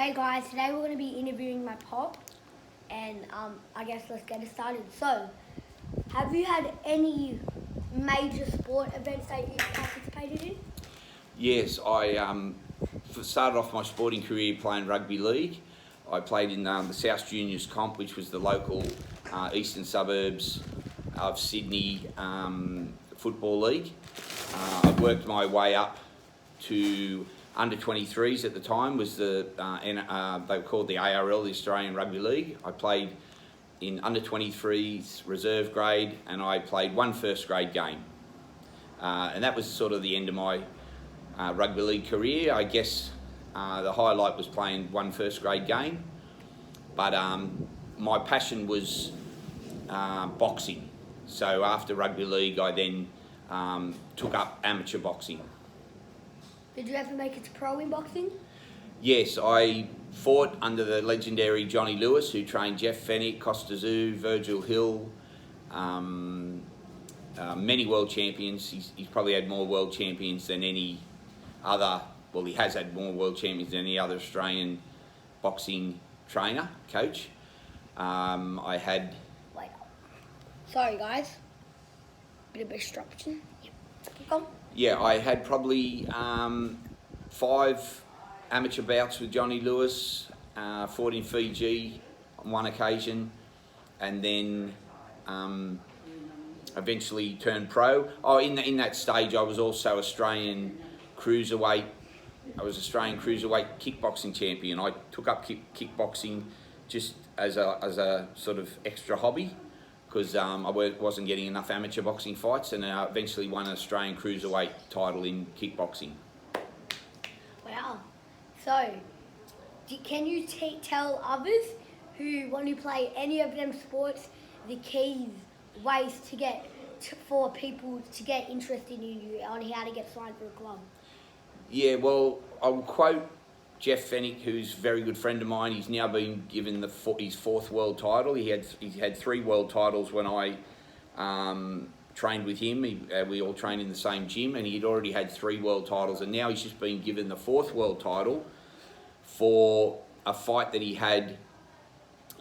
Hey guys, today we're going to be interviewing my pop, and I guess let's get it started. So, have you had any major sport events that you participated in? Yes, I started off my sporting career playing rugby league. I played in the South Juniors Comp, which was the local eastern suburbs of Sydney football league. I worked my way up to under 23s at the time. Was they were called the ARL, the Australian Rugby League. I played in under 23s reserve grade, and I played one first grade game, and that was sort of the end of my rugby league career. I guess the highlight was playing one first grade game, but my passion was boxing. So after rugby league, I then took up amateur boxing. Did you ever make it to pro in boxing? Yes, I fought under the legendary Johnny Lewis, who trained Jeff Fennick, Costa Tszyu, Virgil Hill, many world champions. He's probably had more world champions than any other, well, he has had more world champions than any other Australian boxing trainer, coach. I had... Wait. Sorry guys. Bit of disruption. Yep. Keep on. Yeah, I had probably 5 amateur bouts with Johnny Lewis, fought in Fiji on one occasion, and then eventually turned pro. Oh, in that stage, I was also Australian cruiserweight. I was Australian cruiserweight kickboxing champion. I took up kickboxing just as a sort of extra hobby, because I wasn't getting enough amateur boxing fights, and I eventually won an Australian cruiserweight title in kickboxing. Wow. So, can you tell others who want to play any of them sports the keys, ways to get for people to get interested in you on how to get signed for a club? Yeah, well, I'll quote Jeff Fennick, who's a very good friend of mine. He's now been given his 4th world title. He had 3 world titles when I trained with him. We all trained in the same gym, and he'd already had 3 world titles, and now he's just been given the 4th world title for a fight that he had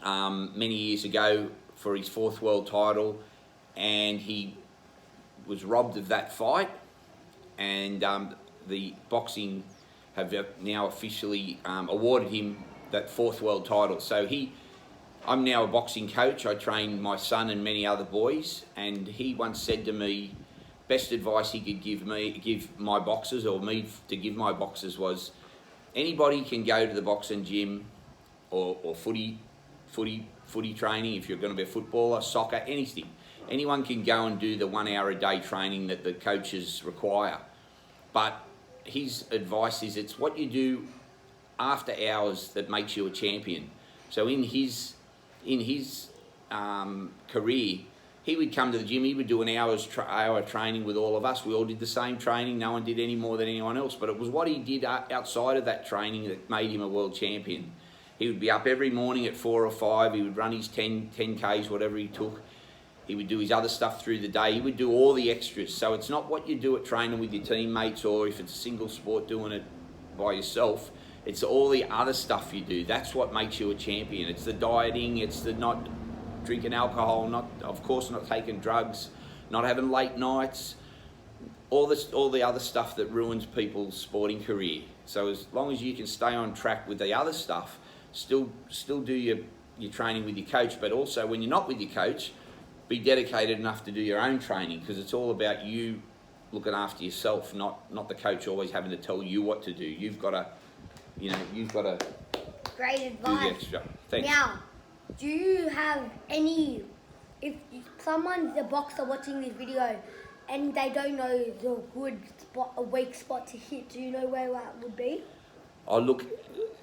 many years ago for his 4th world title, and he was robbed of that fight, and the boxing have now officially awarded him that 4th world title. So I'm now a boxing coach. I train my son and many other boys, and he once said to me, best advice he could give my boxers, or me to give my boxers, was anybody can go to the boxing gym or footy training, if you're going to be a footballer, soccer, anything. Anyone can go and do the 1 hour a day training that the coaches require. But his advice is it's what you do after hours that makes you a champion. So in his career, he would come to the gym, he would do an hour training with all of us. We all did the same training, no one did any more than anyone else, but it was what he did outside of that training that made him a world champion. He would be up every morning at 4 or 5, he would run his 10Ks, whatever he took. He would do his other stuff through the day. He would do all the extras. So it's not what you do at training with your teammates, or if it's a single sport doing it by yourself. It's all the other stuff you do. That's what makes you a champion. It's the dieting, it's the not drinking alcohol, of course not taking drugs, not having late nights, all the other stuff that ruins people's sporting career. So as long as you can stay on track with the other stuff, still do your training with your coach, but also when you're not with your coach, be dedicated enough to do your own training, because it's all about you looking after yourself, not the coach always having to tell you what to do. You've got to Great advice. do the extra. Thanks. Now, do you have any, if someone's a boxer watching this video and they don't know the good spot, a weak spot to hit, do you know where that would be? Oh, look,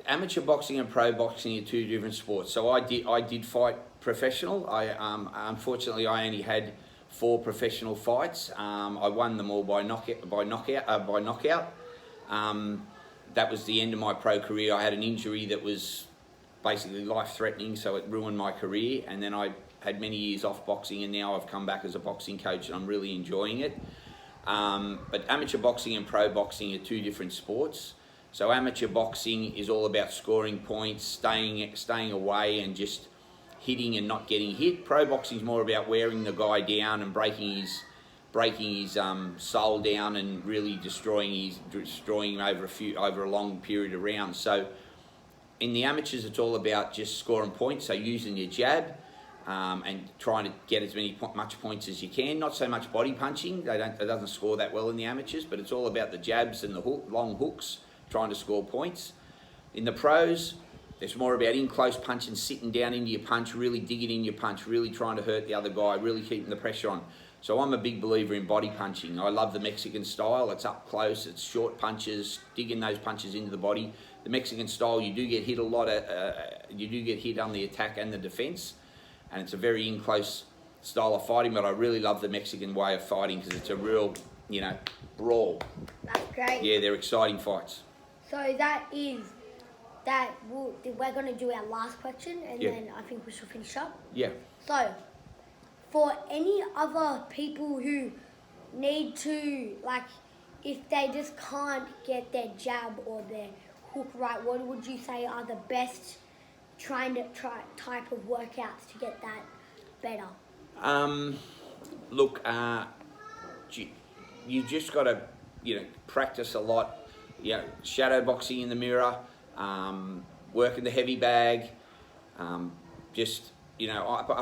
amateur boxing and pro boxing are 2 different sports. So I did fight professional. Unfortunately I only had 4 professional fights. I won them all by knockout. That was the end of my pro career. I had an injury that was basically life-threatening, so it ruined my career, and then I had many years off boxing, and now I've come back as a boxing coach and I'm really enjoying it. But amateur boxing and pro boxing are 2 different sports. So amateur boxing is all about scoring points, staying away, and just hitting and not getting hit. Pro boxing is more about wearing the guy down and breaking his soul down and really destroying him over a long period of rounds. So in the amateurs, it's all about just scoring points. So using your jab and trying to get as much points as you can. Not so much body punching. It doesn't score that well in the amateurs, but it's all about the jabs and the long hooks, trying to score points. In the pros, it's more about in close punching, sitting down into your punch, really digging in your punch, really trying to hurt the other guy, really keeping the pressure on. So I'm a big believer in body punching. I love the Mexican style. It's up close, it's short punches, digging those punches into the body. The Mexican style, you do get hit a lot. You do get hit on the attack and the defence, and it's a very in close style of fighting. But I really love the Mexican way of fighting because it's a real, brawl. That's great. Yeah, they're exciting fights. So we're going to do our last question, and then I think we should finish up. Yeah. So, for any other people who need to, if they just can't get their jab or their hook right, what would you say are the best type of workouts to get that better? Look, you just got to, practice a lot. Shadow boxing in the mirror, working the heavy bag, up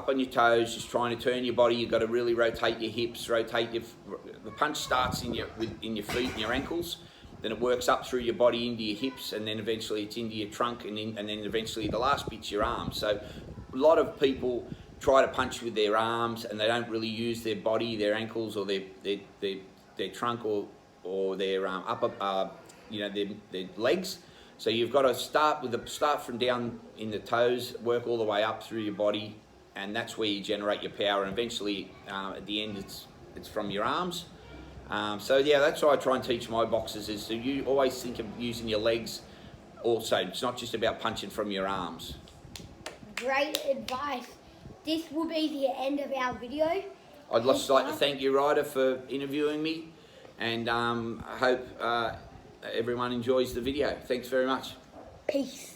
on your toes, just trying to turn your body. You've got to really rotate your hips, the punch starts in your feet and your ankles, then it works up through your body into your hips, and then eventually it's into your trunk, and then eventually the last bit's your arms. So a lot of people try to punch with their arms, and they don't really use their body, their ankles, or their trunk, or their their legs. So you've got to start from down in the toes, work all the way up through your body, and that's where you generate your power. And eventually, at the end, it's from your arms. That's what I try and teach my boxers is to you always think of using your legs. Also, it's not just about punching from your arms. Great advice. This will be the end of our video. I'd just like to thank you, Ryder, for interviewing me, and I hope everyone enjoys the video. Thanks very much. Peace.